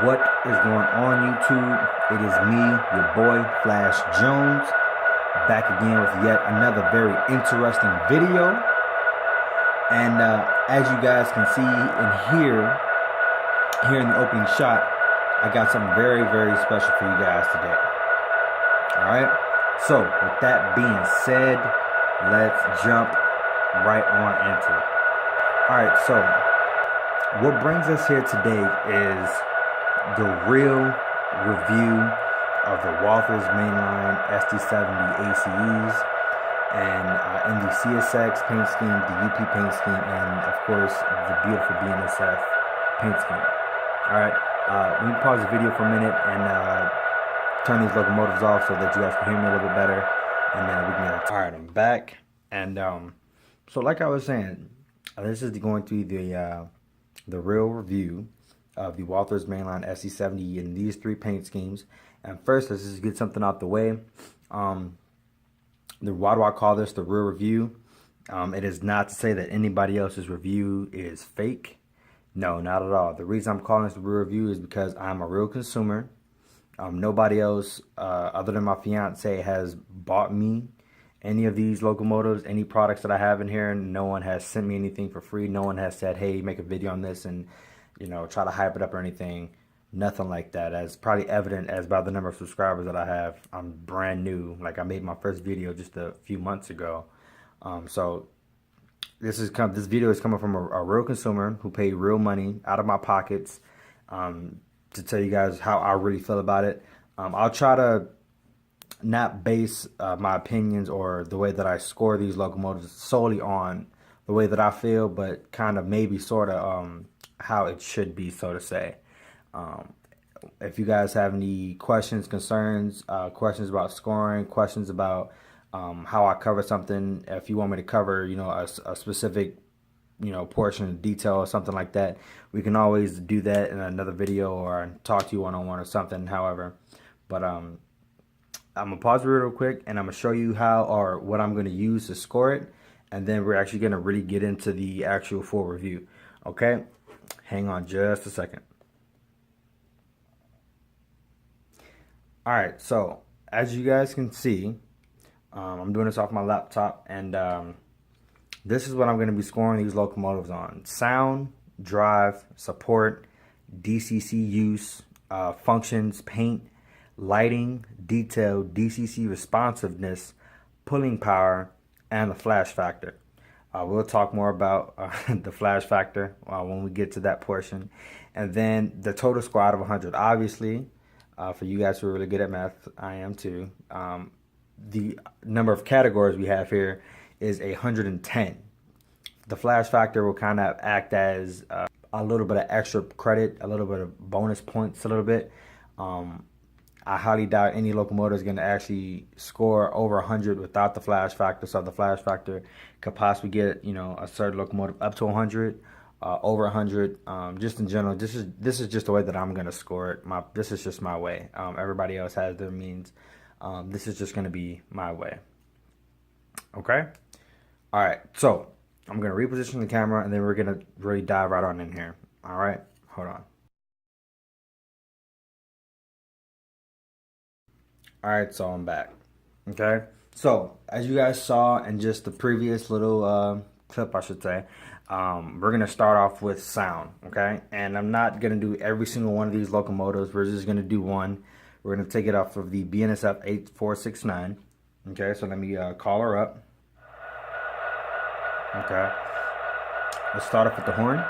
What is going on, YouTube? It is me, your boy Flash Jones, back again with yet another very interesting video. And as you guys can see and hear here in the opening shot, I got something very, very special for you guys today. Alright, so with that being said, let's jump right on into it. Alright, so what brings us here today is the real review of the Walthers Mainline SD70ACes and in the CSX paint scheme, the UP paint scheme, and of course the beautiful BNSF paint scheme. Alright, let me pause the video for a minute and turn these locomotives off so that you guys can hear me a little bit better, and then we can get it. Alright, I'm back, and so like I was saying, this is going to be the real review of the Walthers Mainline SD70 in these three paint schemes. And first, let's just get something out the way. Why do I call this the real review? It is not to say that anybody else's review is fake. No, not at all. The reason I'm calling this the real review is because I'm a real consumer. Nobody else other than my fiance has bought me any of these locomotives, any products that I have in here. No one has sent me anything for free. No one has said, hey, make a video on this and, you know, try to hype it up or anything. Nothing like that. As probably evident as by the number of subscribers that I have. I'm brand new. Like, I made my first video just a few months ago. So this video is coming from a real consumer who paid real money out of my pockets to tell you guys how I really feel about it. I'll try to not base my opinions or the way that I score these locomotives solely on the way that I feel, but kind of maybe sort of how it should be, so to say. If you guys have any questions, concerns, questions about scoring, questions about how I cover something, if you want me to cover, you know, a specific, you know, portion of detail or something like that, we can always do that in another video or talk to you one-on-one or something, however. But I'm gonna pause it real quick and I'm gonna show you how or what I'm gonna use to score it, and then we're actually gonna really get into the actual full review. Okay, hang on just a second. All right, so as you guys can see, I'm doing this off my laptop, and this is what I'm going to be scoring these locomotives on: sound, drive, support, DCC use, functions, paint, lighting, detail, DCC responsiveness, pulling power, and the flash factor. We'll talk more about the flash factor when we get to that portion. And then the total score out of 100. Obviously, for you guys who are really good at math, I am too. The number of categories we have here is 110. The flash factor will kind of act as a little bit of extra credit, a little bit of bonus points, a little bit. I highly doubt any locomotive is going to actually score over 100 without the flash factor. So the flash factor could possibly get, you know, a certain locomotive up to 100, over 100. Just in general, this is just the way that I'm going to score it. This is just my way. Everybody else has their means. This is just going to be my way. Okay. All right. So I'm going to reposition the camera, and then we're going to really dive right on in here. All right. Hold on. Alright, so I'm back. Okay, so as you guys saw in just the previous little clip, I should say, we're gonna start off with sound. Okay, and I'm not gonna do every single one of these locomotives. We're just gonna do one. We're gonna take it off of the BNSF 8469. Okay, so let me call her up. Okay, let's start off with the horn.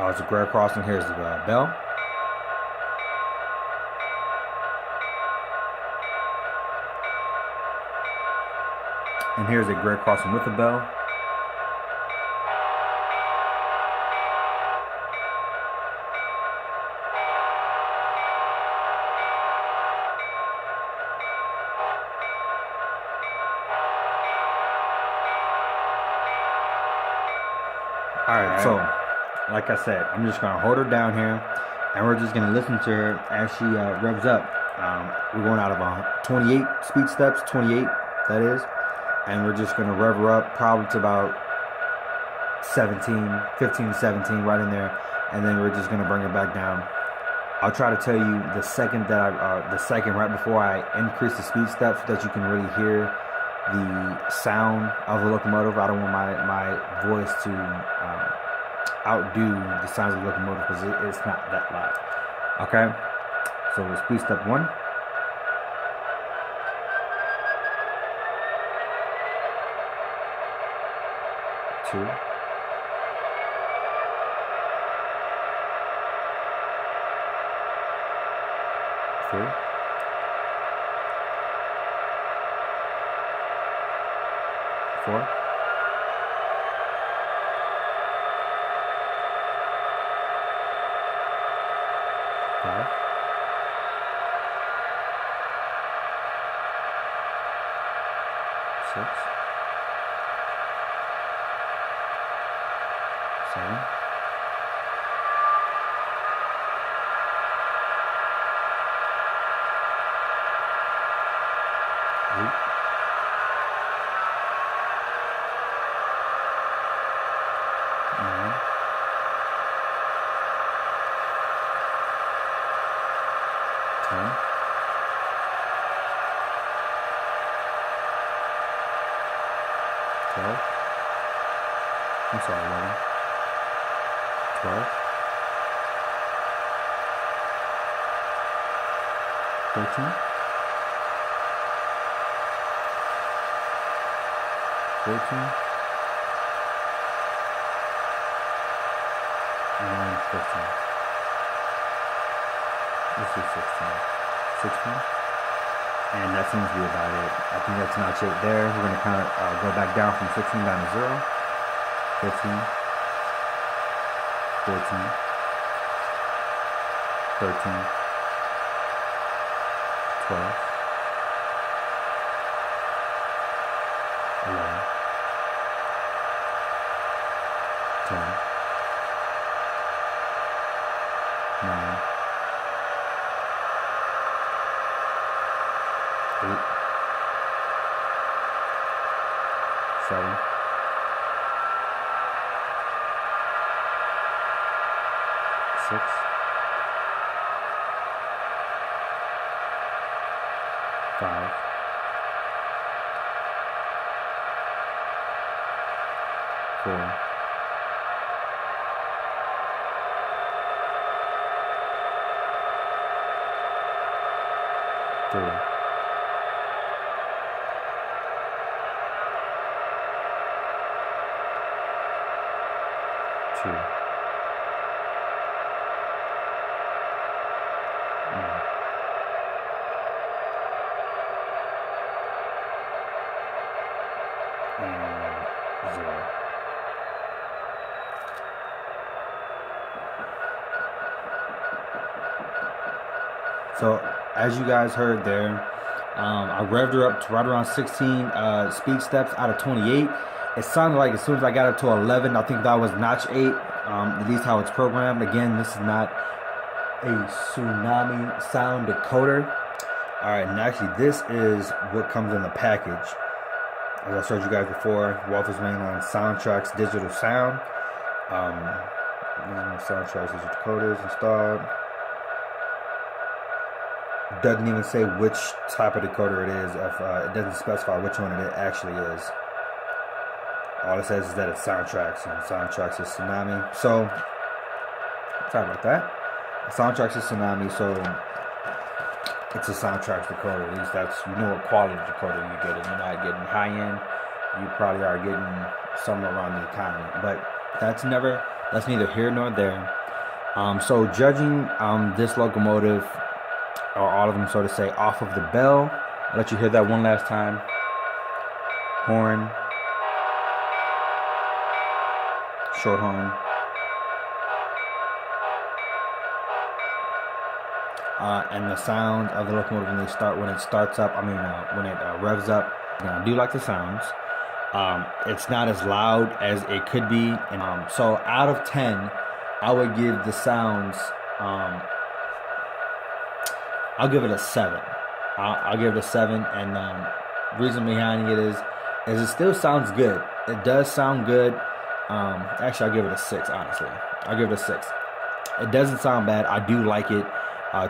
It's a grade crossing. Here's the bell. And here's a grade crossing with the bell. Alright, so like I said, I'm just gonna hold her down here, and we're just gonna listen to her as she revs up. We're going out of 28 speed steps, 28 that is, and we're just gonna rev her up probably to about 17, 15, 17, right in there, and then we're just gonna bring her back down. I'll try to tell you the second that right before I increase the speed steps, so that you can really hear the sound of the locomotive. I don't want my voice to outdo the sounds of the locomotive, because it's not that loud. Okay, so speed step 1. 2. 3. 4. 5. 6. 7. 8. 9. 10. 12. I'm sorry, 11. 12. 13. 14. And 15. Let's do 16. 16. And that seems to be about it. I think that's notch 8 there. We're going to kind of go back down from 16 down to 0. 15. 14. 13. 12. 11. 10. 9. 8. 7. 6. 5. 4. 3. 2. 1. And 0. So as you guys heard there, I revved her up to right around 16 speed steps out of 28. It sounded like as soon as I got up to 11, I think that was notch 8, at least how it's programmed. Again, this is not a tsunami sound decoder. Alright, and actually this is what comes in the package. As I showed you guys before, Walthers Mainline Soundtracks digital sound. Soundtracks digital decoders installed. Doesn't even say which type of decoder it is. It doesn't specify which one it actually is. All it says is that it's Soundtracks, and Soundtracks is Tsunami. So, sorry about that. Soundtracks is Tsunami, so it's a Soundtracks decoder. At least that's, you know what quality decoder you're getting. You're not getting high end. You probably are getting somewhere around the economy. But that's neither here nor there. So judging this locomotive, or all of them, so to say, off of the bell, I'll let you hear that one last time. Horn, short horn, and the sound of the locomotive when it starts up. When it revs up. I do like the sounds. It's not as loud as it could be, and so out of 10, I would give the sounds, I'll give it a 7. I'll give it a 7, and reason behind it is it still sounds good. It does sound good. Actually, I'll give it a 6, honestly. I'll give it a 6. It doesn't sound bad. I do like it.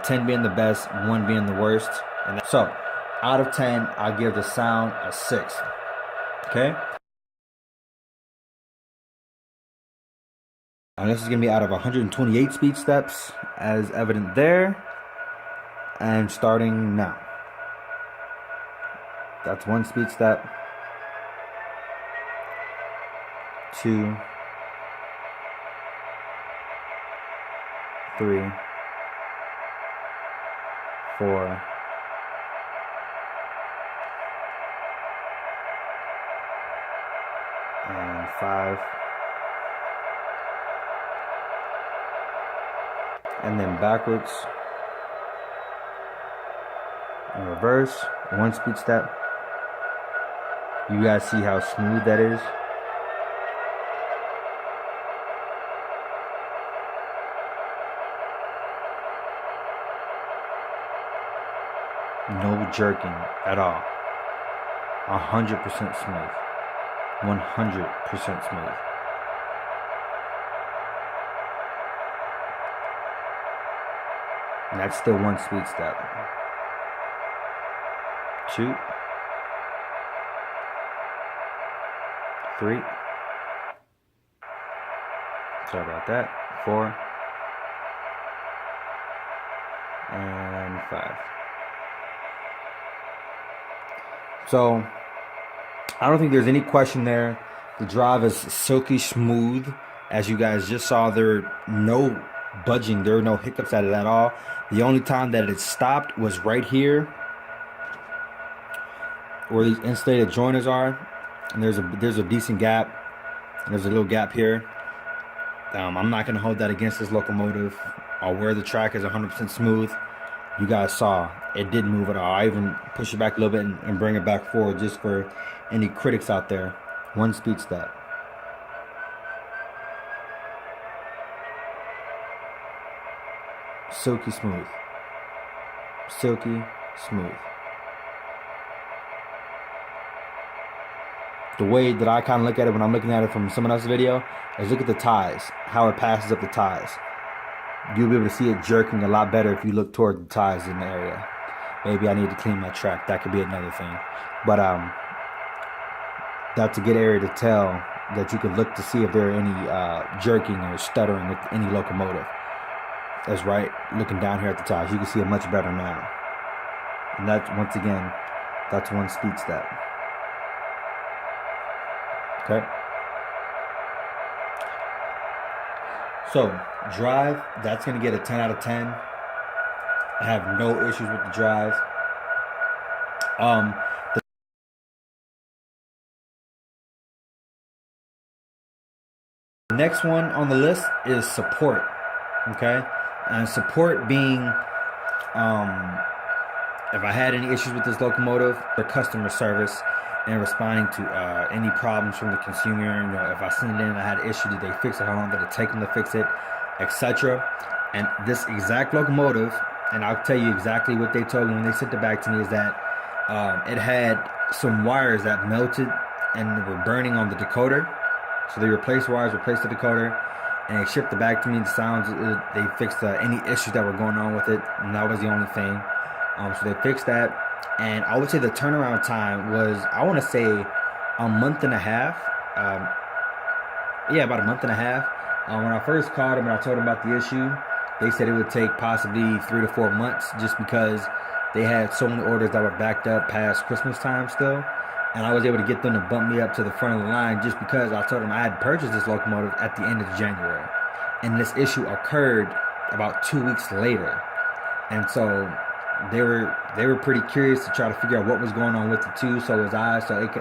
10 being the best, 1 being the worst. And so, out of 10, I'll give the sound a 6. Okay? This is going to be out of 128 speed steps, as evident there. And starting now. That's 1 speed step. 2. 3. 4. 5. And then backwards. In reverse. 1 speed step. You guys see how smooth that is? No jerking at all. 100% smooth. 100% smooth. And that's still 1 speed step. 2. 3. Sorry about that. 4. And 5. So, I don't think there's any question there. The drive is silky smooth. As you guys just saw, there are no budging. There are no hiccups at it at all. The only time that it stopped was right here, where these insulated joiners are. And there's a decent gap. There's a little gap here. I'm not going to hold that against this locomotive. Where the track is 100% smooth. You guys saw it didn't move at all. I even push it back a little bit and bring it back forward just for any critics out there. 1 speed step. Silky smooth. Silky smooth. The way that I kind of look at it when I'm looking at it from someone else's video is look at the ties, how it passes up the ties. You'll be able to see it jerking a lot better if you look toward the ties in the area. Maybe I need to clean my track. That could be another thing. But that's a good area to tell that you can look to see if there are any jerking or stuttering with any locomotive. That's right. Looking down here at the ties, you can see it much better now. And that's, once again, that's 1 speed step. Okay. So, drive, that's going to get a 10 out of 10. I have no issues with the drive. The next one on the list is support. Okay? And support being, if I had any issues with this locomotive, or customer service, and responding to any problems from the consumer. You know, if I sent it in, I had an issue, did they fix it? How long did it take them to fix it, etc. And this exact locomotive, and I'll tell you exactly what they told me when they sent it back to me, is that it had some wires that melted and were burning on the decoder. So they replaced wires, replaced the decoder, and they shipped it back to me. The sounds, they fixed any issues that were going on with it, and that was the only thing. So they fixed that. And I would say the turnaround time was, I want to say, a month and a half. Yeah, about a month and a half. When I first called them and I told them about the issue, they said it would take possibly 3 to 4 months just because they had so many orders that were backed up past Christmas time still. And I was able to get them to bump me up to the front of the line just because I told them I had purchased this locomotive at the end of January. And this issue occurred about 2 weeks later. And so they were pretty curious to try to figure out what was going on with it too. So was I. So it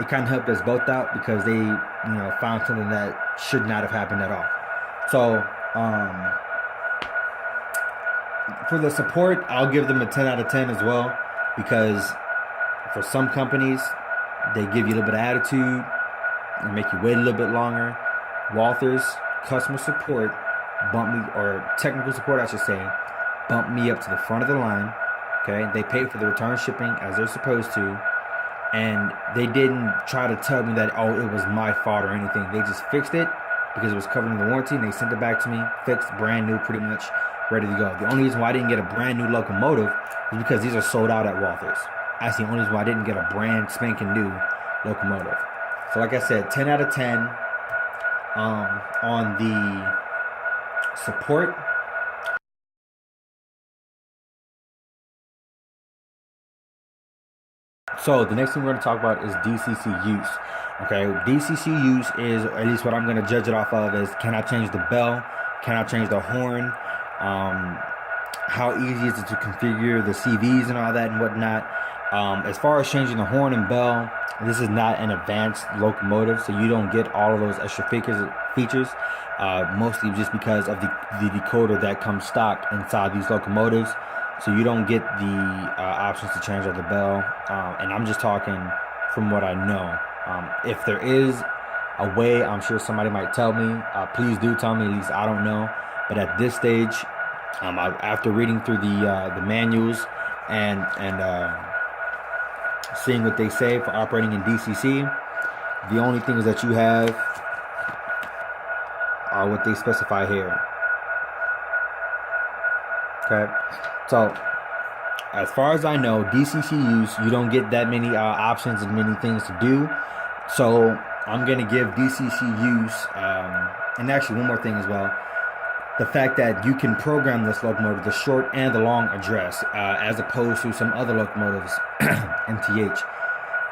kind of helped us both out because they found something that should not have happened at all. So for the support, I'll give them a 10 out of 10 as well, because for some companies they give you a little bit of attitude and make you wait a little bit longer. Walthers customer support bumped me, or technical support, I should say, bumped me up to the front of the line. Okay, they paid for the return shipping as they're supposed to, and they didn't try to tell me that, oh, it was my fault or anything. They just fixed it because it was covered in the warranty, and they sent it back to me, fixed, brand new, pretty much ready to go. The only reason why I didn't get a brand new locomotive is because these are sold out at Walthers. That's the only reason why I didn't get a brand spanking new locomotive. So like I said, 10 out of 10 on the support. So the next thing we're going to talk about is DCC use. Okay, DCC use is, at least what I'm going to judge it off of, is can I change the bell? Can I change the horn? How easy is it to configure the CVs and all that and whatnot? As far as changing the horn and bell, this is not an advanced locomotive, so you don't get all of those extra features, mostly just because of the decoder that comes stock inside these locomotives. So you don't get the options to change out the bell, and I'm just talking from what I know. If there is a way, I'm sure somebody might tell me. Please do tell me. At least I don't know. But at this stage, after reading through the manuals and seeing what they say for operating in DCC, the only things that you have are what they specify here. Okay, so as far as I know, DCC use, you don't get that many options and many things to do. So I'm gonna give DCC use, and actually one more thing as well, the fact that you can program this locomotive, the short and the long address, as opposed to some other locomotives, MTH.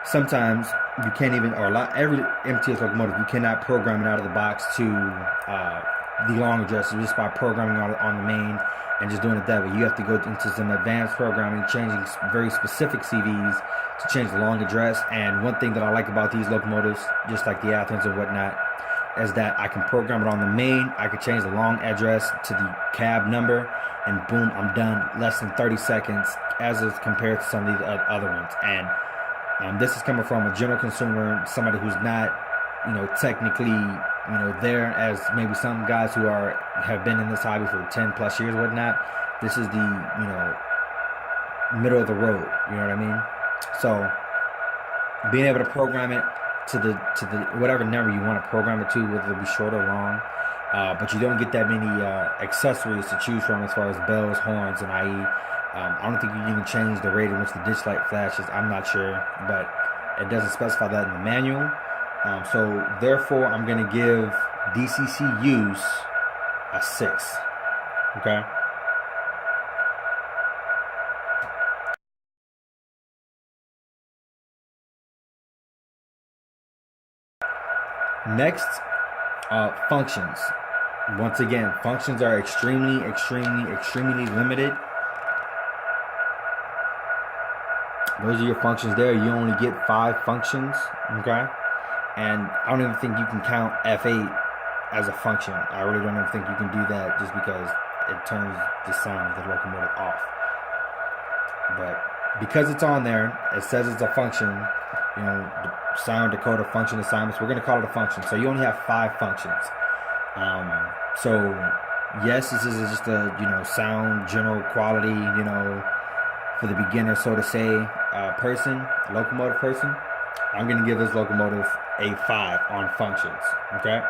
Sometimes you can't even, or every MTH locomotive, you cannot program it out of the box to the long address just by programming on the main and just doing it that way. You have to go into some advanced programming, changing very specific CVs to change the long address. And one thing that I like about these locomotives, just like the Athens or whatnot, is that I can program it on the main. I can change the long address to the cab number, and boom, I'm done. Less than 30 seconds, as is compared to some of these other ones. And this is coming from a general consumer, somebody who's not, technically, there as maybe some guys who have been in this hobby for 10 plus years, whatnot. This is the, middle of the road. You know what I mean? So being able to program it to the whatever number you want to program it to, whether it be short or long, but you don't get that many accessories to choose from as far as bells, horns, and IE. I don't think you can even change the rate in which the ditch light flashes. I'm not sure, but it doesn't specify that in the manual. So therefore, I'm going to give DCC use a 6. Okay. Next, functions. Once again, functions are extremely limited. Those are your functions there. You only get 5 functions, okay? And I don't even think you can count F8 as a function. I really don't even think you can do that, just because it turns the sound of the locomotive off. But because it's on there, it says it's a function, the sound decoder function assignments, we're going to call it a function. So you only have 5 functions. So yes, this is just a, sound, general quality, for the beginner, so to say, locomotive person. I'm going to give this locomotive a 5 on functions, okay?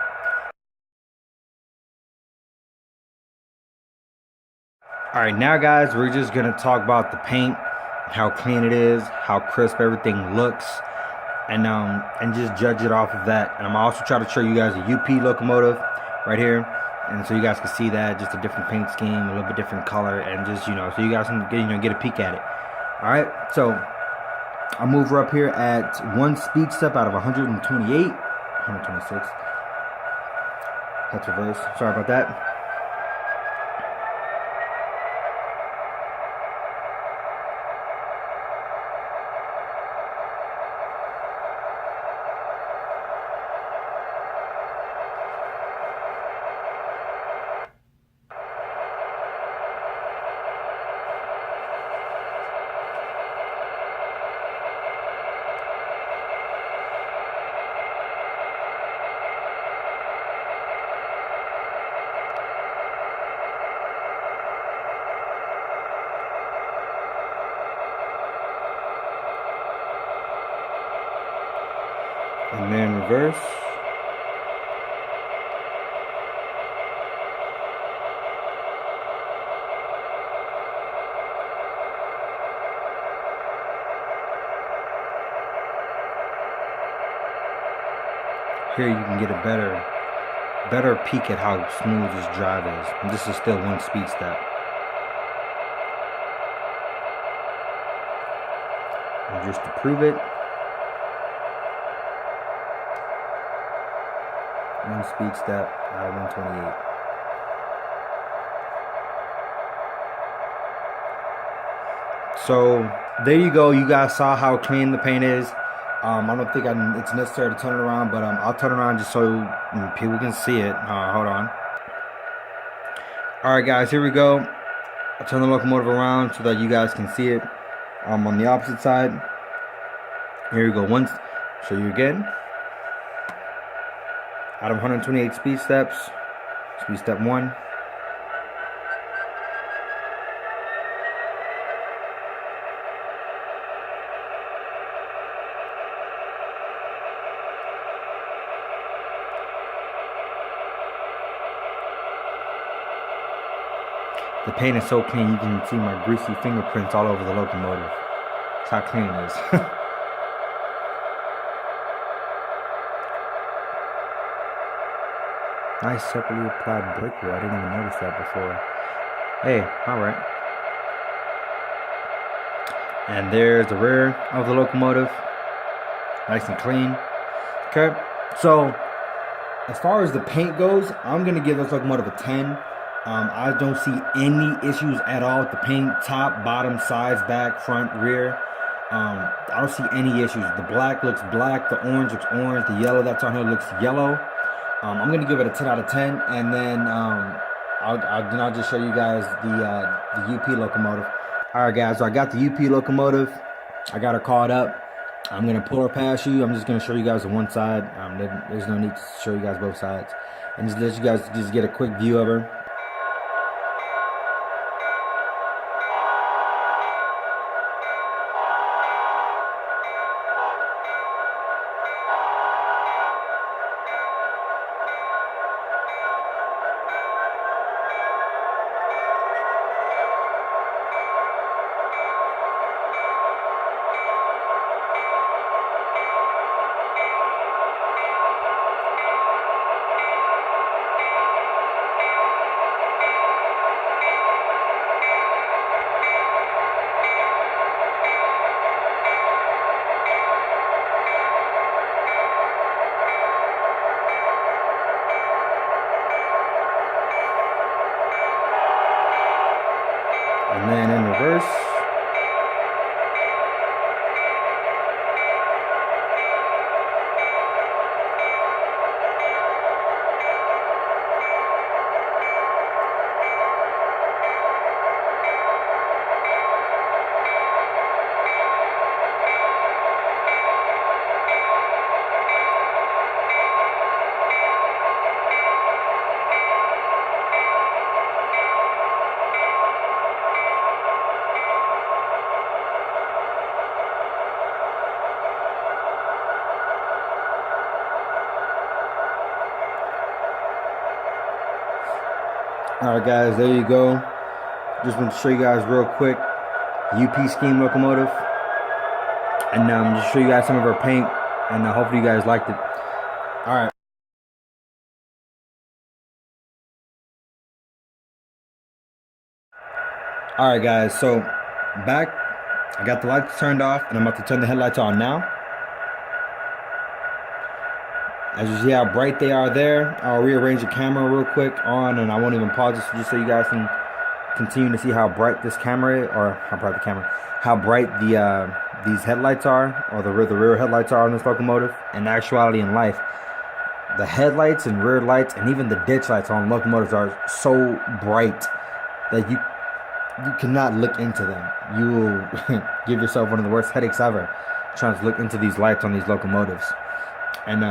Alright, now guys, we're just going to talk about the paint, how clean it is, how crisp everything looks, and just judge it off of that. And I'm also trying to show you guys a UP locomotive right here, and so you guys can see that, just a different paint scheme, a little bit different color, and just, so you guys can get a peek at it. Alright, so I'll move her up here at 1 speed step out of 128, 126. That's reverse. Sorry about that. And then reverse. Here you can get a better peek at how smooth this drive is. And this is still one speed step. And just to prove it, one speed step out of 128. So there you go. You guys saw how clean the paint is. I don't think it's necessary to turn it around, but I'll turn it around just so people can see it. Hold on. Alright guys, here we go. I'll turn the locomotive around so that you guys can see it. On the opposite side. Here we go. Once, show you again. Out of 128 speed steps, speed step 1. The paint is so clean, you can see my greasy fingerprints all over the locomotive. That's how clean it is. Nice separately applied brake roll. I didn't even notice that before. Hey, alright. And there's the rear of the locomotive. Nice and clean. Okay, so as far as the paint goes, I'm going to give this locomotive a 10. I don't see any issues at all with the paint, top, bottom, sides, back, front, rear. I don't see any issues. The black looks black, the orange looks orange, the yellow that's on here looks yellow. I'm going to give it a 10 out of 10, and then I'll just show you guys the UP locomotive. Alright guys, so I got the UP locomotive. I got her caught up. I'm going to pull her past you. I'm just going to show you guys the one side. There's no need to show you guys both sides. And just let you guys just get a quick view of her. And then in reverse. Alright guys, there you go. Just want to show you guys real quick UP scheme locomotive. And just show you guys some of our paint. And hopefully you guys liked it. Alright. Alright guys, so back. I got the lights turned off and I'm about to turn the headlights on now. As you see how bright they are there, I'll rearrange the camera real quick on, and I won't even pause this just so you guys can continue to see how bright this camera is, or how bright these headlights are, or the rear headlights are on this locomotive. In actuality, in life, the headlights and rear lights and even the ditch lights on locomotives are so bright that you cannot look into them. You will give yourself one of the worst headaches ever trying to look into these lights on these locomotives. And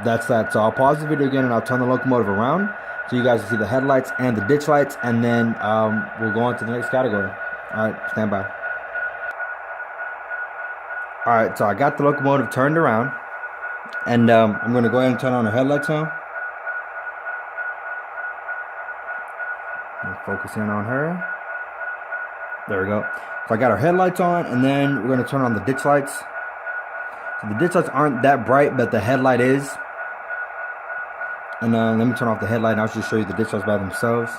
that's that. So I'll pause the video again and I'll turn the locomotive around so you guys can see the headlights and the ditch lights, and then we'll go on to the next category. Alright, stand by. Alright, so I got the locomotive turned around. And I'm going to go ahead and turn on the headlights now. Focus in on her. There we go. So I got our headlights on, and then we're going to turn on the ditch lights. So the ditch lights aren't that bright, but the headlight is. And let me turn off the headlight, and I'll just show you the ditch lights by themselves.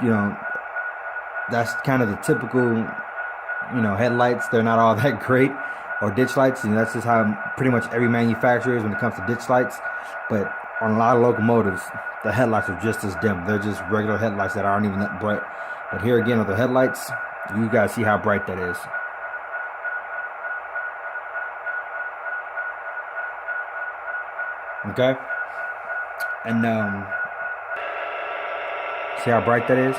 You know, that's kind of the typical, you know, headlights. They're not all that great, or ditch lights. And that's just how pretty much every manufacturer is when it comes to ditch lights. But on a lot of locomotives, the headlights are just as dim. They're just regular headlights that aren't even that bright. But here again with the headlights, you guys see how bright that is. Okay? And see how bright that is?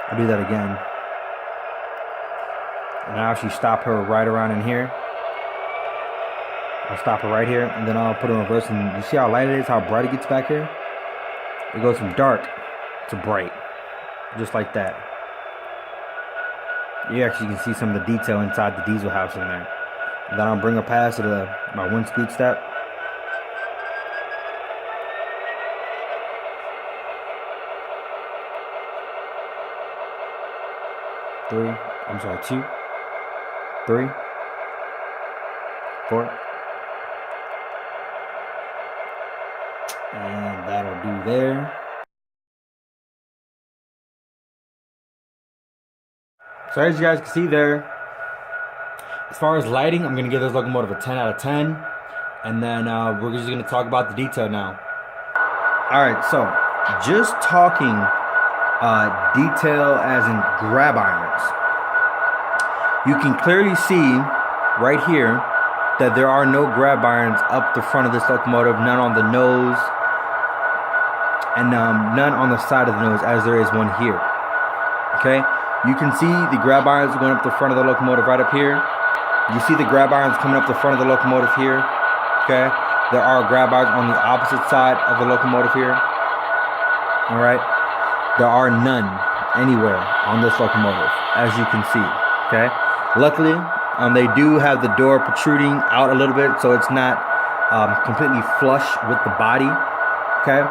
I'll do that again. And I'll actually stop her right around in here. I'll stop her right here, and then I'll put her in reverse. And you see how light it is, how bright it gets back here? It goes from dark to bright, just like that. You actually can see some of the detail inside the diesel house in there. And then I'll bring her past to my 1-speed step. Two, 3, 4. And that'll do there. So as you guys can see there, as far as lighting, I'm going to give this locomotive a 10 out of 10. And then we're just going to talk about the detail now. Alright, so just talking detail as in grab irons. You can clearly see right here that there are no grab irons up the front of this locomotive, none on the nose, and none on the side of the nose, as there is one here. Okay, you can see the grab irons going up the front of the locomotive right up here. You see the grab irons coming up the front of the locomotive here. Okay, there are grab irons on the opposite side of the locomotive here. All right, there are none anywhere on this locomotive, as you can see. Okay, luckily they do have the door protruding out a little bit, so it's not completely flush with the body. Okay,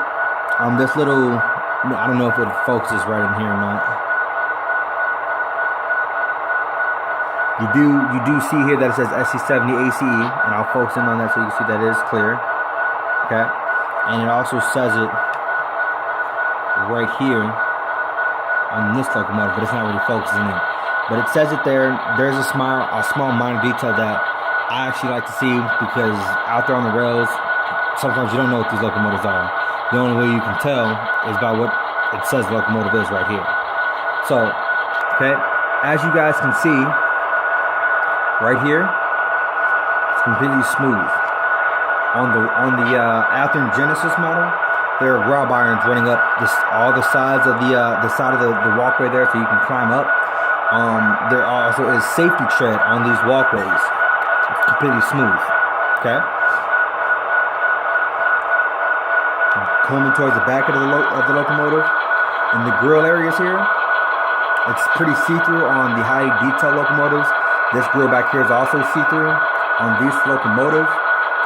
this little, I don't know if it focuses right in here or not. You do see here that it says SD70ACe, and I'll focus in on that so you can see that it is clear. Okay, and it also says it right here on this locomotive, but it's not really focusing in. But it says it there. There's a small minor detail that I actually like to see, because out there on the rails, sometimes you don't know what these locomotives are. The only way you can tell is by what it says the locomotive is right here. So, okay, as you guys can see, right here, it's completely smooth. On the Athearn Genesis model, there are grab irons running up all the sides of the side of the walkway there, so you can climb up. There also is safety tread on these walkways. It's completely smooth. Okay. Coming towards the back of the locomotive, in the grill areas here, it's pretty see-through on the high detail locomotives. This grill back here is also see-through on this locomotive.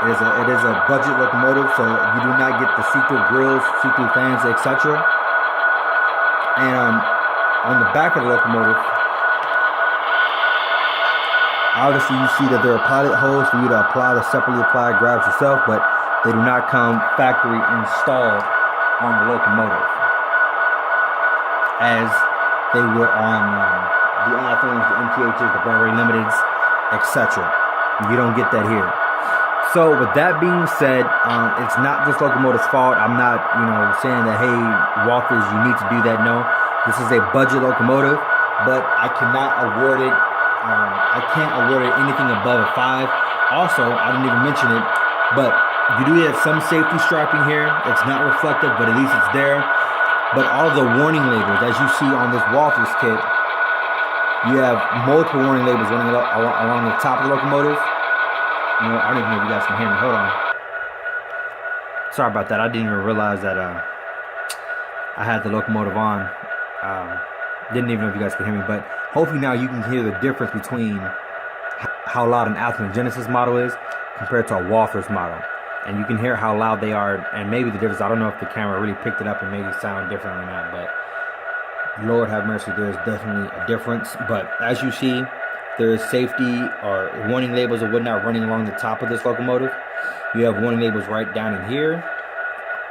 It is a budget locomotive, so you do not get the see-through grills, see-through fans, etc. And on the back of the locomotive, obviously you see that there are pilot holes for you to apply the separately applied grabs yourself, but they do not come factory installed on the locomotive as they would on the Athearns, the MTHs, the Broadway Limiteds, etc. You don't get that here. So with that being said, it's not this locomotive's fault. I'm not, saying that, hey, Walthers, you need to do that. No, this is a budget locomotive, but I cannot award it. I can't award it anything above a 5. Also, I didn't even mention it, but you do have some safety striping here. It's not reflective, but at least it's there. But all the warning labels, as you see on this Walthers kit, you have multiple warning labels running along the top of the locomotive. I don't even know if you guys can hear me. Hold on. Sorry about that. I didn't even realize that I had the locomotive on. Didn't even know if you guys can hear me, but hopefully now you can hear the difference between how loud an Athlon Genesis model is compared to a Walthers model. And you can hear how loud they are, and maybe the difference. I don't know if the camera really picked it up and made it sound different or not, but Lord have mercy, there is definitely a difference. But as you see, there is safety or warning labels or whatnot running along the top of this locomotive. You have warning labels right down in here,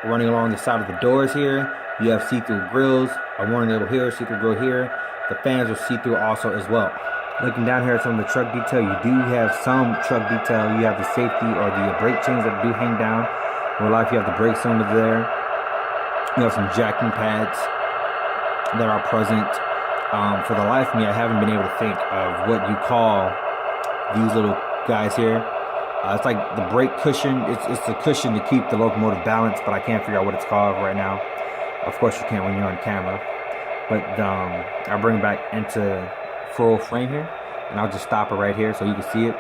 running along the side of the doors here. You have see-through grills, a warning label here, see-through grill here. The fans are see-through also as well. Looking down here at some of the truck detail, you do have some truck detail. You have the safety or the brake chains that do hang down. In real life, you have the brake cylinder there. You have some jacking pads that are present. For the life of me, I haven't been able to think of what you call these little guys here. It's like the brake cushion. It's the cushion to keep the locomotive balanced, but I can't figure out what it's called right now. Of course, you can't when you're on camera. But I'll bring it back into full frame here, and I'll just stop it right here so you can see it.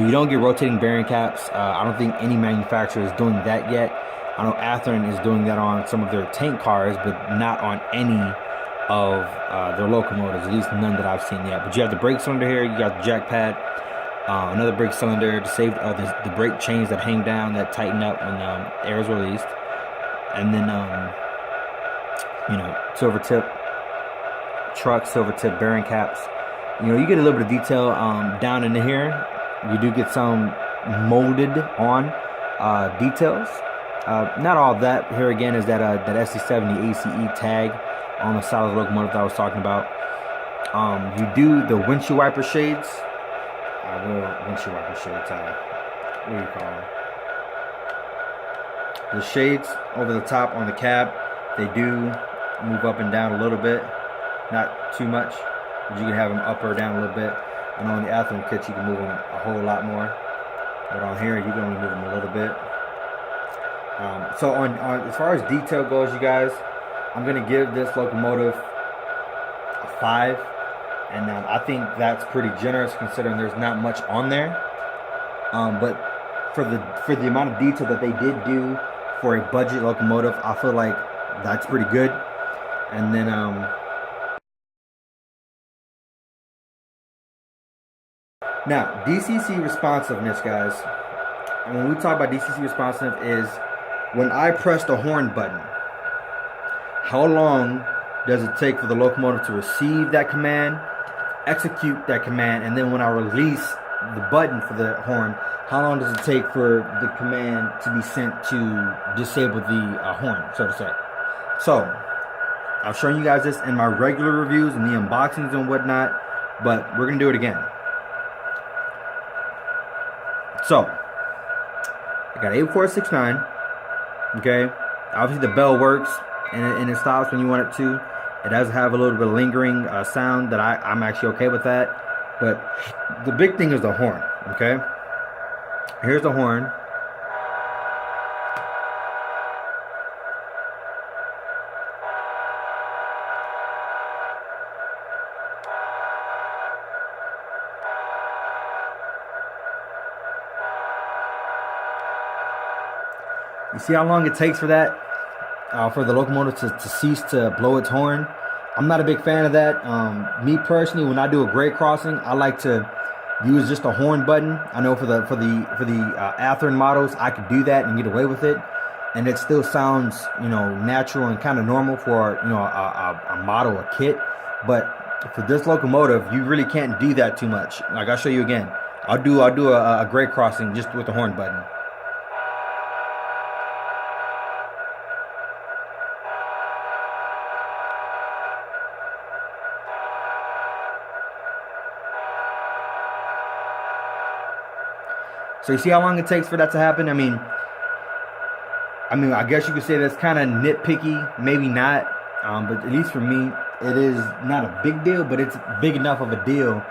You don't get rotating bearing caps. I don't think any manufacturer is doing that yet. I know Athlon is doing that on some of their tank cars, but not on any of their locomotives, at least none that I've seen yet. But you have the brake cylinder here, you got the jack pad, another brake cylinder to save the brake chains that hang down, that tighten up when air is released, and then silver tip truck, silver tip bearing caps. You get a little bit of detail down in here. You do get some molded on details. Not all of that. Here again is that SD70ACe tag on the side of the locomotive that I was talking about. You do the windshield wiper shades. Windshield wiper shades. What do you call them? The shades over the top on the cab. They do move up and down a little bit, not too much. But you can have them up or down a little bit. I know on the Athlon kits you can move them a whole lot more, but on here you can only move them a little bit. So on as far as detail goes, you guys, I'm gonna give this locomotive a 5, and I think that's pretty generous considering there's not much on there. But for the amount of detail that they did do for a budget locomotive, I feel like that's pretty good. And then now DCC responsiveness, guys. And when we talk about DCC responsive is when I press the horn button, how long does it take for the locomotive to receive that command, execute that command, and then when I release the button for the horn, how long does it take for the command to be sent to disable the horn, so to say? So, I've shown you guys this in my regular reviews and the unboxings and whatnot, but we're going to do it again. So, I got 8469, okay? Obviously the bell works and it stops when you want it to. It does have a little bit of lingering sound that I'm actually okay with that. But the big thing is the horn, okay? Here's the horn. You see how long it takes for that, for the locomotive to cease to blow its horn? I'm not a big fan of that. Me personally, when I do a grade crossing, I like to use just a horn button. I know for the Athlon models, I could do that and get away with it, and it still sounds natural and kind of normal for a model, a kit. But for this locomotive, you really can't do that too much. Like I'll show you again. I'll do a grade crossing just with the horn button. So you see how long it takes for that to happen? I mean, I guess you could say that's kind of nitpicky, maybe not, but at least for me, it is not a big deal, but it's big enough of a deal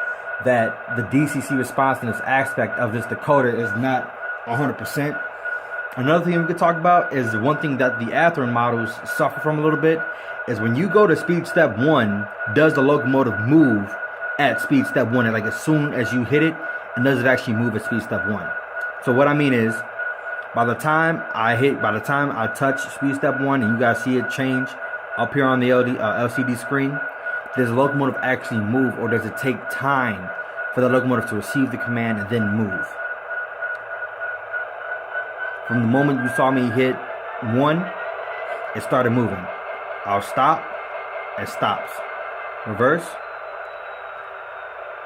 that the DCC responsiveness aspect of this decoder is not 100%. Another thing we could talk about is the one thing that the Athlon models suffer from a little bit is when you go to speed step 1, does the locomotive move at speed step 1? Like as soon as you hit it, and does it actually move at speed step 1? So what I mean is, by the time I touch speed step 1 and you guys see it change up here on the LCD screen, does the locomotive actually move, or does it take time for the locomotive to receive the command and then move. From the moment you saw me hit 1, it started moving. I'll stop, it stops. Reverse,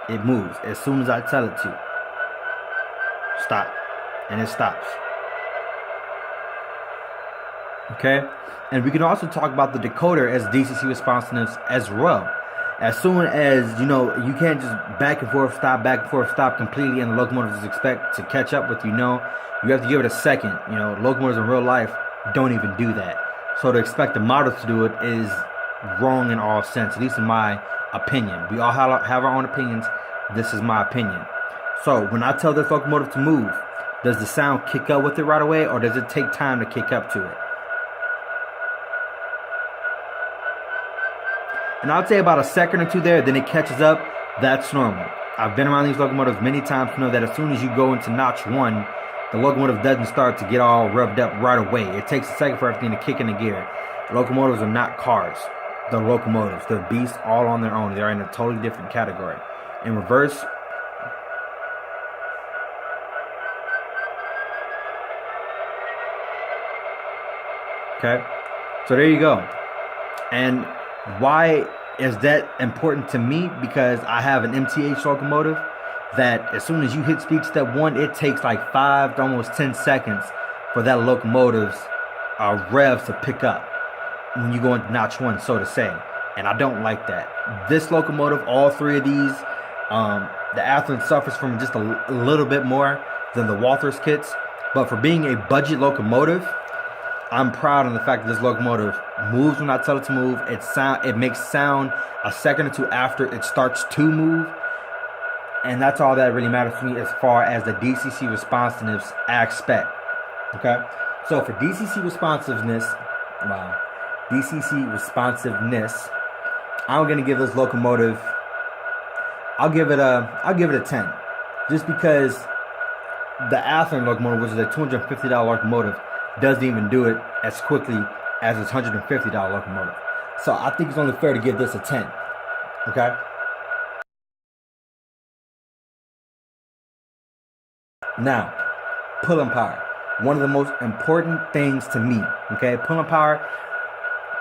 it moves as soon as I tell it to. Stop, and it stops. Okay? And we can also talk about the decoder as DCC responsiveness as well. As soon as, you can't just back and forth, stop completely, and the locomotive is expect to catch up with you. No, you have to give it a second. Locomotives in real life don't even do that. So to expect the model to do it is wrong in all sense, at least in my opinion. We all have our own opinions. This is my opinion. So when I tell this locomotive to move, does the sound kick up with it right away, or does it take time to kick up to it? And I'd say about a second or two there, then it catches up. That's normal. I've been around these locomotives many times to know that as soon as you go into notch 1, the locomotive doesn't start to get all revved up right away. It takes a second for everything to kick into gear. Locomotives are not cars. They're locomotives. They're beasts all on their own. They're in a totally different category. In reverse, okay, so there you go. And why is that important to me? Because I have an MTH locomotive that as soon as you hit speed step 1, it takes like 5 to almost 10 seconds for that locomotive's revs to pick up when you go into notch 1, so to say. And I don't like that. This locomotive, all 3 of these, the Athearn suffers from just a little bit more than the Walthers kits. But for being a budget locomotive, I'm proud of the fact that this locomotive moves when I tell it to move. It makes sound a second or two after it starts to move. And that's all that really matters to me as far as the DCC responsiveness aspect. Okay? So for DCC responsiveness, I'm gonna give this locomotive, I'll give it a 10. Just because the Athearn locomotive, which is a $250 locomotive, doesn't even do it as quickly as its $150 locomotive. So I think it's only fair to give this a 10. Okay? Now, pulling power. One of the most important things to me. Okay? Pulling power,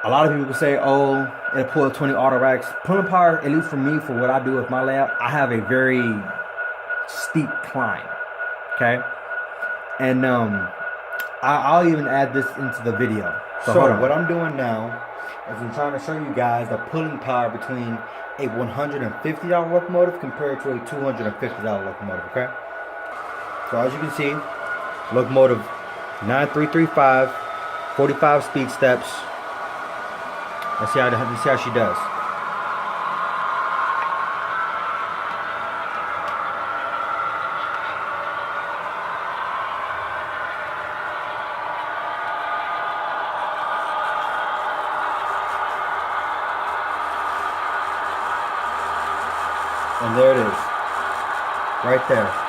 a lot of people say, oh, it'll pull 20 auto racks. Pulling power, at least for me, for what I do with my layout, I have a very steep climb. Okay? And I'll even add this into the video. So what I'm doing now is I'm trying to show you guys the pulling power between a $150 locomotive compared to a $250 locomotive, okay? So as you can see, locomotive 9335, 45 speed steps. Let's see how she does. And there it is, right there.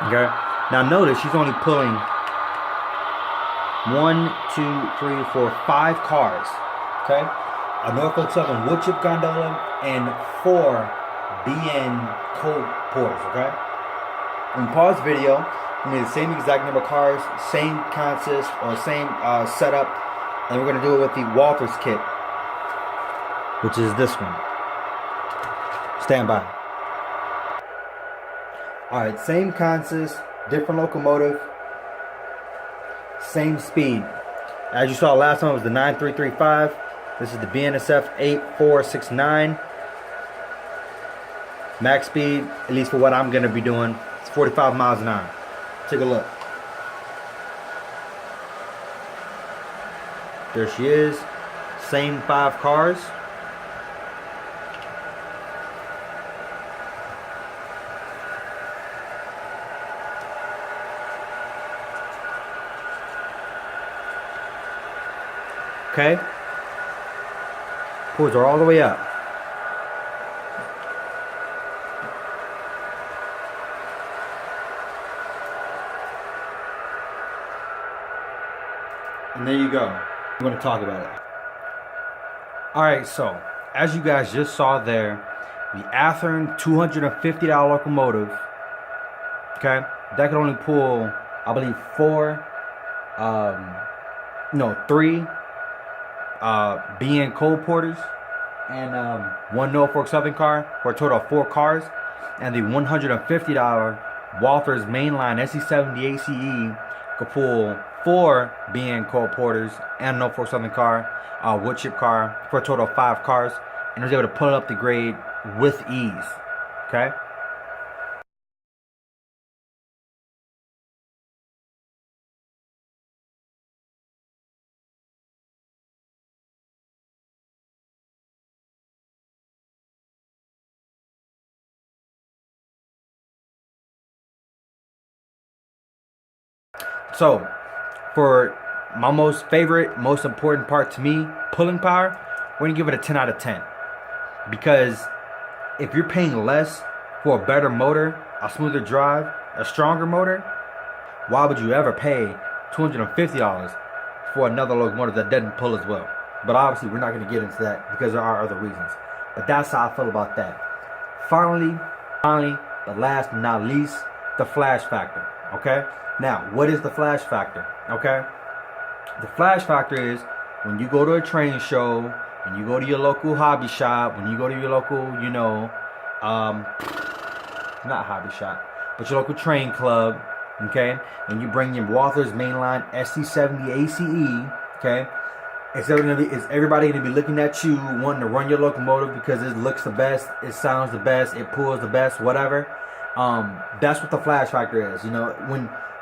Okay. Now notice she's only pulling 1, 2, 3, 4, 5 cars. Okay. A Norfolk Southern wood chip gondola and 4 BN coal porters. Okay. When we pause video, we need the same exact number of cars, same consist or same setup, and we're gonna do it with the Walthers kit, which is this one. Stand by. Alright, same consist, different locomotive, same speed. As you saw last time, it was the 9335. This is the BNSF 8469. Max speed, at least for what I'm going to be doing, it's 45 miles an hour. Take a look. There she is. Same 5 cars. Okay, pulls her all the way up. And there you go. I'm going to talk about it. Alright, so as you guys just saw there, the Athearn $250 locomotive, okay, that could only pull, I believe, three BN coal porters and one Norfolk Southern car, for a total of 4 cars. And the $150 Walthers Mainline SD70ACe could pull 4 BN coal porters and a Norfolk Southern car, wood chip car, for a total of 5 cars, and was able to pull it up the grade with ease. Okay. So, for my most important part to me, pulling power, we're gonna give it a 10 out of 10. Because if you're paying less for a better motor, a smoother drive, a stronger motor, why would you ever pay $250 for another locomotive that doesn't pull as well? But obviously, we're not gonna get into that because there are other reasons. But that's how I feel about that. Finally, but last but not least, the flash factor. Okay. Now, what is the flash factor? Okay. The flash factor is when you go to a train show, when you go to your local hobby shop, when you go to your local, not hobby shop, but your local train club, okay, and you bring your Walthers Mainline SD70ACe, okay, is everybody going to be looking at you, wanting to run your locomotive because it looks the best, it sounds the best, it pulls the best, whatever. That's what the flash factor is.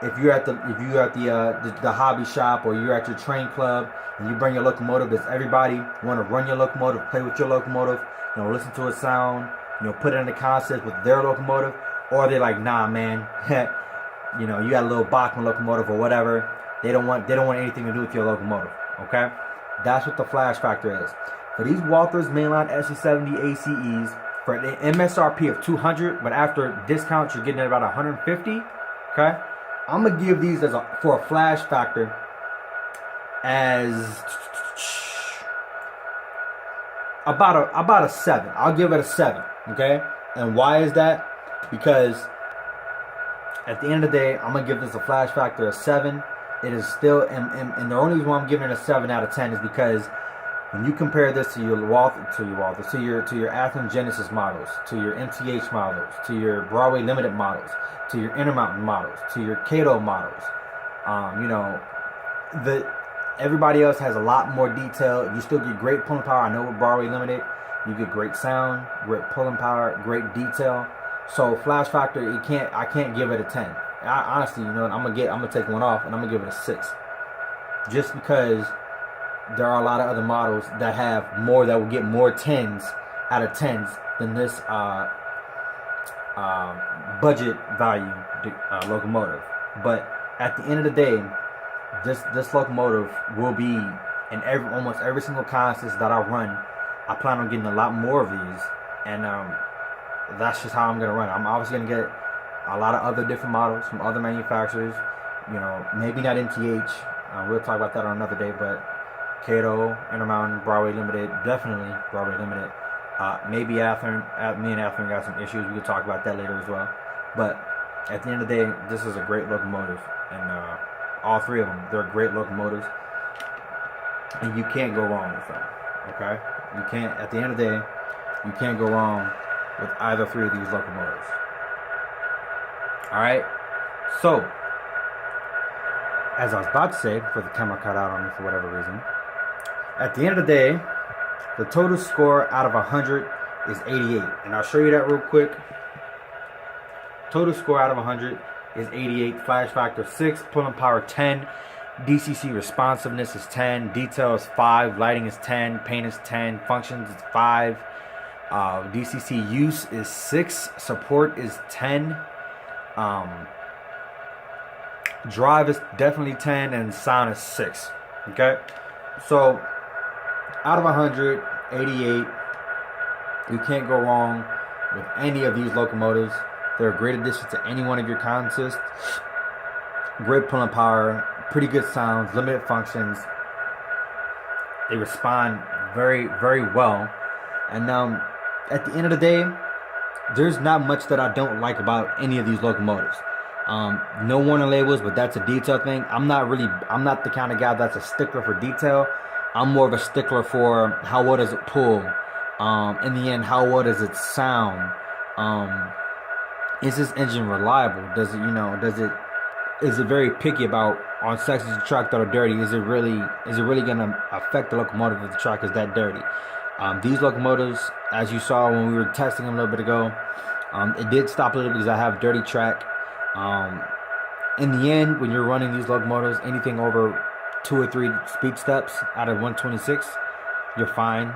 If you're at the hobby shop, or you're at your train club and you bring your locomotive, does everybody want to run your locomotive, play with your locomotive, listen to it sound, put it in the concept with their locomotive? Or are they like, nah, man, you got a little Bachman locomotive or whatever. They don't want anything to do with your locomotive. Okay, that's what the flash factor is. For these Walthers Mainline SD70ACes, for the MSRP of $200, but after discount you're getting it about $150. Okay. I'm gonna give these for a flash factor as about a 7. I'll give it a 7. Okay, and why is that? Because at the end of the day, I'm gonna give this a flash factor of 7. It is still, and the only reason why I'm giving it a 7 out of 10 is because when you compare this to your Athearn Genesis models, to your MTH models, to your Broadway Limited models, to your Intermountain models, to your Cato models, everybody else has a lot more detail. You still get great pulling power. I know with Broadway Limited, you get great sound, great pulling power, great detail. So flash factor, I can't give it a 10. Honestly, I'm gonna take one off and I'm gonna give it a 6, just because there are a lot of other models that will get more 10s out of 10s than this budget value locomotive. But at the end of the day, this locomotive will be in almost every single contest that I run. I plan on getting a lot more of these, and that's just how I'm gonna run. I'm obviously gonna get a lot of other different models from other manufacturers. Maybe not MTH. We'll talk about that on another day, but Cato, Intermountain, Broadway Limited, definitely Broadway Limited. Maybe Athearn. Me and Athearn got some issues. We could talk about that later as well. But at the end of the day, this is a great locomotive, and all 3 of them, they're great locomotives, and you can't go wrong with them. Okay, you can't. At the end of the day, you can't go wrong with either 3 of these locomotives. All right, so as I was about to say, before the camera cut out on me for whatever reason, at the end of the day, the total score out of 100 is 88. And I'll show you that real quick. Total score out of 100 is 88. Flash factor 6. Pulling power 10. DCC responsiveness is 10. Detail is 5. Lighting is 10. Paint is 10. Functions is 5. DCC use is 6. Support is 10. Drive is definitely 10. And sound is 6. Okay? So out of 100, 88. You can't go wrong with any of these locomotives. They're a great addition to any one of your contests. Great pulling power, pretty good sounds, limited functions. They respond very, very well And at the end of the day, there's not much that I don't like about any of these locomotives. No warning labels, but that's a detail thing. I'm not the kind of guy that's a stickler for detail. I'm more of a stickler for how well does it pull. In the end, how well does it sound? Is this engine reliable? Is it very picky about on sections of the track that are dirty? Is it really gonna affect the locomotive if the track is that dirty? These locomotives, as you saw when we were testing them a little bit ago, it did stop a little because I have dirty track. In the end, when you're running these locomotives, anything over 2 or 3 speed steps out of 126, you're fine.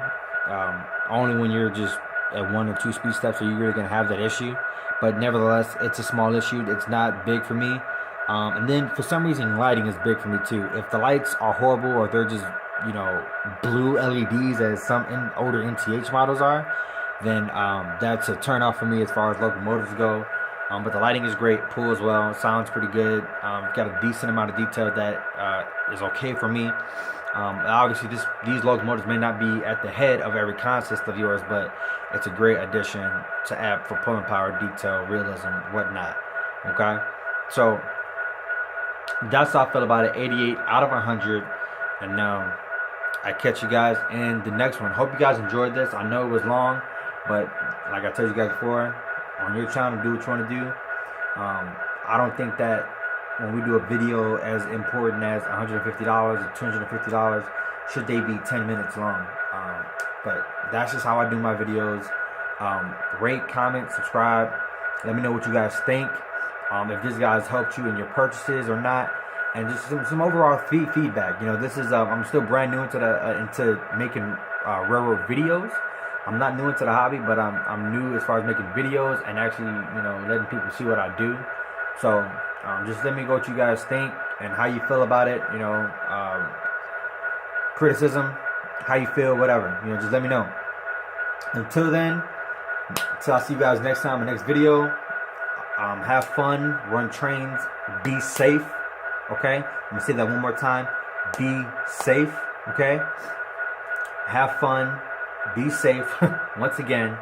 Only when you're just at 1 or 2 speed steps are you really gonna have that issue. But nevertheless, it's a small issue. It's not big for me. And then for some reason, lighting is big for me too. If the lights are horrible or they're just, blue LEDs as some older NTH models are, then that's a turn off for me as far as locomotives go. But the lighting is great, pulls well, sounds pretty good. Got a decent amount of detail that is okay for me. Obviously, these locomotives may not be at the head of every consist of yours, but it's a great addition to add for pulling power, detail, realism, whatnot. Okay, so that's how I feel about it. 88 out of 100, and I catch you guys in the next one. Hope you guys enjoyed this. I know it was long, but like I told you guys before, on your channel, do what you want to do. I don't think that when we do a video as important as $150 or $250, should they be 10 minutes long. But that's just how I do my videos. Rate, comment, subscribe. Let me know what you guys think. If this guys helped you in your purchases or not, and just some overall feedback. This is I'm still brand new into making railroad videos. I'm not new into the hobby, but I'm new as far as making videos and actually letting people see what I do. So just let me know what you guys think and how you feel about it. Criticism, how you feel, whatever. Just let me know. Until then, until I see you guys next time in the next video. Have fun, run trains, be safe. Okay, I'm gonna say that one more time. Be safe. Okay. Have fun, be safe. Once again,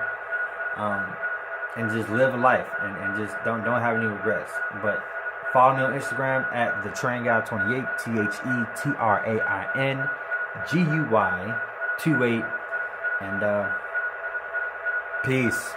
and just live a life and just don't have any regrets. But follow me on Instagram at thetrainguy28, TheTrainGuy28, and peace.